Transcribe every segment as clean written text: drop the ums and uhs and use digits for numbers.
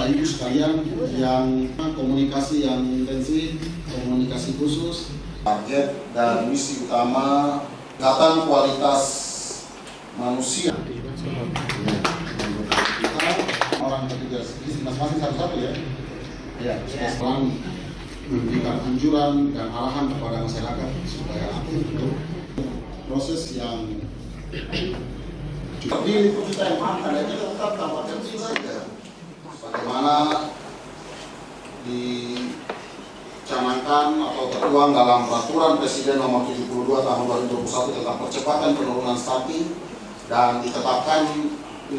Bapak Ibu sekalian yang komunikasi yang intensif, komunikasi khusus, target dan misi utama peningkatan kualitas manusia. Kita orang ketiga masing-masing satu-satu ya. Ya, sekarang memberikan anjuran dan arahan kepada masyarakat supaya aktif untuk proses yang di kita yang makan dan kita tetap tanpa kecil saja. Bagaimana dicanangkan atau tertuang dalam Peraturan Presiden Nomor 72 Tahun 2021 tentang percepatan penurunan stunting dan ditetapkan 5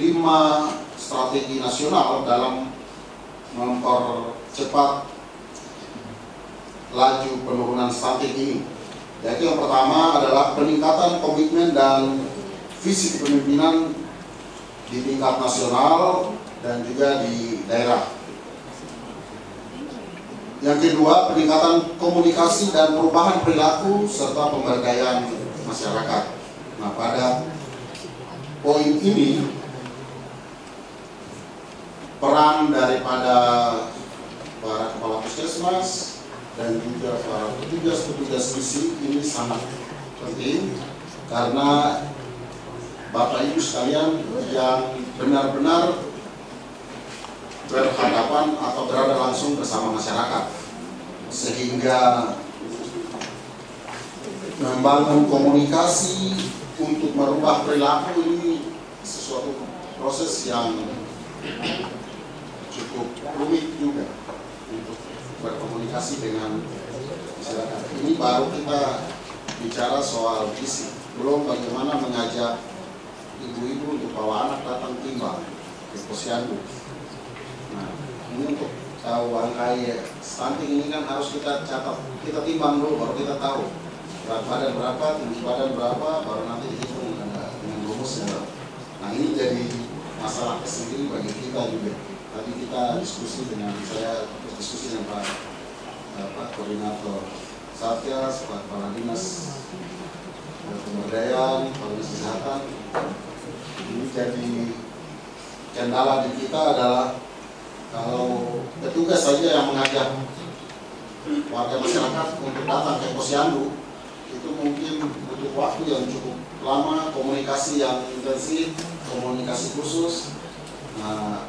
strategi nasional dalam mempercepat laju penurunan stunting ini. Yaitu yang pertama adalah peningkatan komitmen dan visi kepemimpinan di tingkat nasional dan juga di daerah. Yang kedua, peningkatan komunikasi dan perubahan perilaku serta pemberdayaan masyarakat. Nah, pada poin ini peran daripada para kepala puskesmas dan juga para petugas-petugas misi ini sangat penting karena Bapak Ibu sekalian yang benar-benar berhadapan atau berada langsung bersama masyarakat, sehingga membangun komunikasi untuk merubah perilaku ini sesuatu proses yang cukup rumit juga untuk berkomunikasi dengan masyarakat. Ini baru kita bicara soal visi, belum bagaimana mengajak ibu-ibu untuk bawa anak datang timbang ke posyandu. Nah, ini untuk tahu angka stunting ini kan harus kita catat, kita timbang dulu baru kita tahu berat badan berapa, tinggi badan berapa, baru nanti dihitung dengan rumusnya. Nah, ini jadi masalah tersendiri bagi kita juga. Tadi kita diskusi dengan diskusi dengan Pak Koordinator Satgas, Pak Kepala Dinas Pemberdayaan, Kepala Dinas Kesehatan. Ini jadi kendala di kita adalah kalau petugas saja yang mengajak warga masyarakat untuk datang ke posyandu, itu mungkin butuh waktu yang cukup lama, komunikasi yang intensif, komunikasi khusus. Nah,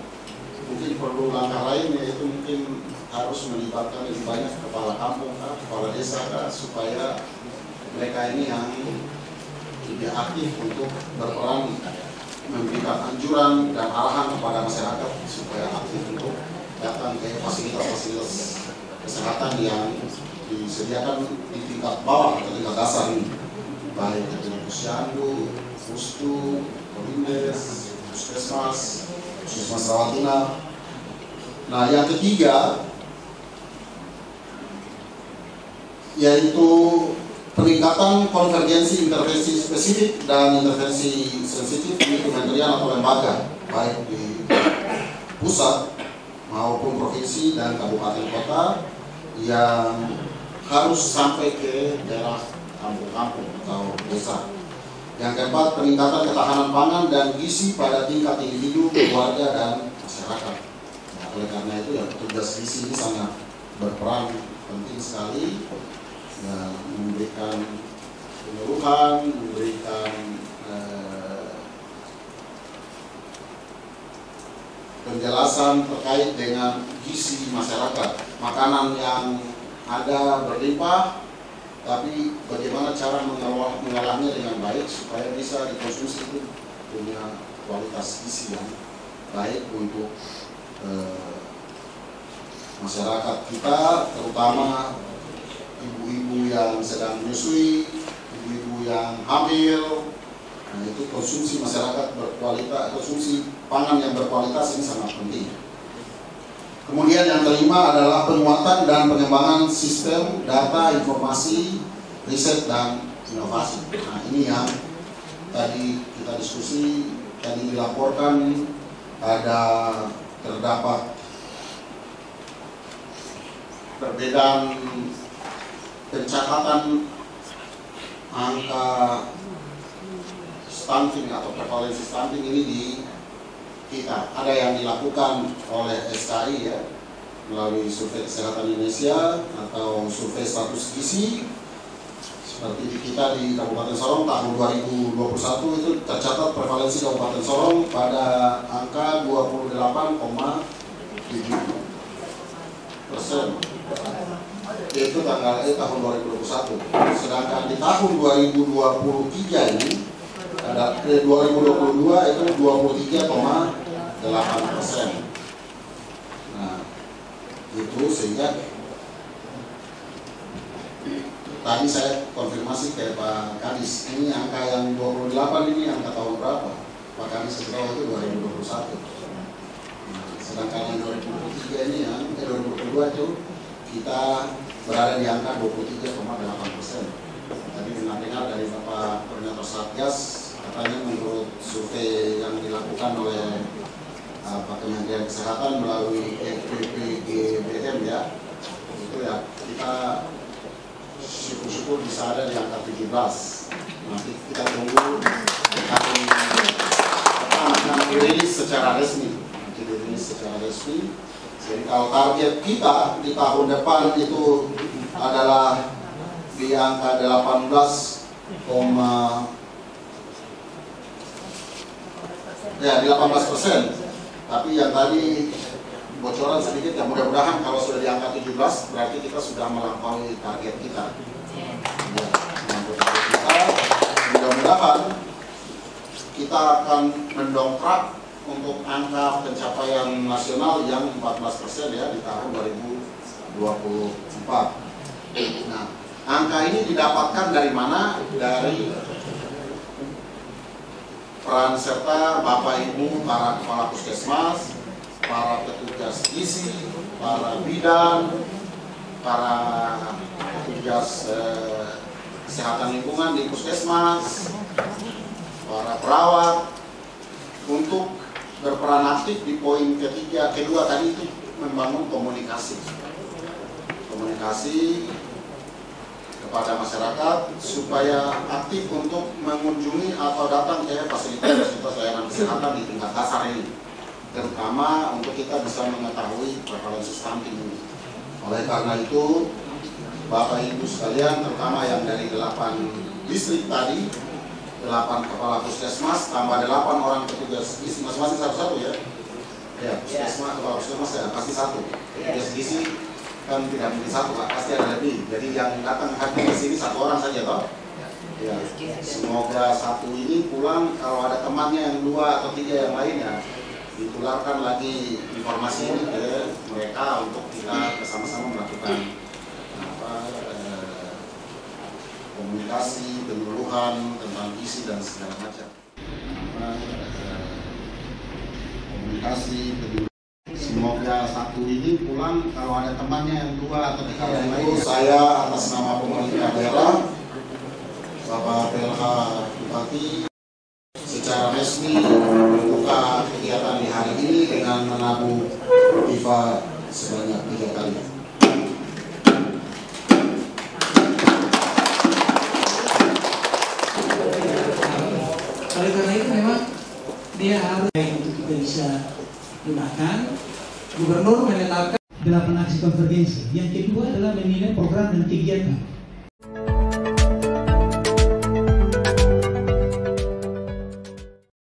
mungkin perlu langkah lain, yaitu mungkin harus melibatkan lebih banyak kepala kampung, kepala desa, supaya mereka ini yang lebih aktif untuk berperan memberikan anjuran dan arahan kepada masyarakat supaya aktif untuk datang ke fasilitas-fasilitas kesehatan yang disediakan di tingkat bawah atau tingkat dasar ini, baik itu posyandu, pustu, kolindes, puskesmas, puskesmas rawat inap. Nah, yang ketiga yaitu peningkatan konvergensi intervensi spesifik dan intervensi sensitif di kementerian atau lembaga, baik di pusat maupun provinsi dan kabupaten kota, yang harus sampai ke daerah kampung-kampung atau desa. Yang keempat, peningkatan ketahanan pangan dan gizi pada tingkat individu, keluarga, dan masyarakat. Nah, oleh karena itu, ya, petugas gizi ini sangat berperan penting sekali. Ya, memberikan penyuluhan, memberikan penjelasan terkait dengan gizi masyarakat. Makanan yang ada berlimpah, tapi bagaimana cara mengolahnya dengan baik supaya bisa dikonsumsi itu punya kualitas gizi yang baik untuk masyarakat kita, terutama ibu-ibu yang sedang menyusui, ibu-ibu yang hamil. Nah, itu konsumsi masyarakat berkualitas, konsumsi pangan yang berkualitas ini sangat penting. Kemudian yang kelima adalah penguatan dan pengembangan sistem data informasi, riset, dan inovasi. Nah, ini yang tadi kita diskusi, tadi dilaporkan terdapat perbedaan pencatatan angka stunting atau prevalensi stunting ini di kita. Ada yang dilakukan oleh SKI ya, melalui Survei Kesehatan Indonesia atau survei status gizi. Seperti di kita di Kabupaten Sorong tahun 2021 itu tercatat prevalensi Kabupaten Sorong pada angka 28,7%. Itu tahun 2021. Sedangkan di tahun 2023 ini, 2022 itu 23,8%. Nah, itu sehingga tadi saya konfirmasi ke Pak Kadis, ini angka yang 28 ini angka tahun berapa? Pak Kadis tahu itu 2021. Nah, sedangkan yang 2023 ini yang 2022 itu kita berada di angka 23,8%. Tadi dengar dari Bapak Koordinator Satgas, katanya menurut survei yang dilakukan oleh Pak Kementerian Kesehatan melalui EPPGBM ya, itu ya kita syukur-syukur bisa ada di angka 17. Nanti kita tunggu akan dirilis secara resmi. Jadi kalau target kita di tahun depan itu adalah di angka 18%. Tapi yang tadi bocoran sedikit ya, mudah-mudahan kalau sudah di angka 17 berarti kita sudah melampaui target kita. Ya, mudah-mudahan kita akan mendongkrak untuk angka pencapaian nasional yang 14% ya di tahun 2024. Nah, angka ini didapatkan dari mana? Dari peran serta Bapak Ibu para kepala puskesmas, para petugas gizi, para bidan, para petugas kesehatan lingkungan di puskesmas, para perawat, untuk berperan aktif di poin kedua tadi itu membangun komunikasi kepada masyarakat supaya aktif untuk mengunjungi atau datang ke fasilitas-fasilitas layanan kesehatan di tingkat dasar ini, terutama untuk kita bisa mengetahui prevalensi stunting ini. Oleh karena itu, Bapak Ibu sekalian, terutama yang dari 8 distrik tadi, 8 kepala puskesmas tambah 8 orang petugas gizi, masing-masing satu-satu ya. Ya, puskesmas, kepala puskesmas ya pasti satu. Petugas gizi kan tidak mungkin satu, pasti ada lebih. Jadi yang datang hadir ke sini satu orang saja toh. Ya, semoga satu ini pulang, kalau ada temannya yang 2 atau 3 yang lainnya, ditularkan lagi informasi ini ke mereka untuk kita bersama-sama melakukan komunikasi, penyuluhan tentang gizi dan segala macam. Komunikasi, penyuluhan. Semoga satu ini pulang, kalau ada temannya yang 2 atau 3 yang lain. Saya atas nama pemerintah daerah, Bapak PLH Bupati, secara resmi membuka kegiatan di hari ini dengan menabung IFA sebanyak 3 kali. Oleh karena itu memang dia harus untuk kita bisa gunakan. Gubernur menetapkan 8 aksi konvergensi. Yang kedua adalah menilai program dan kegiatan.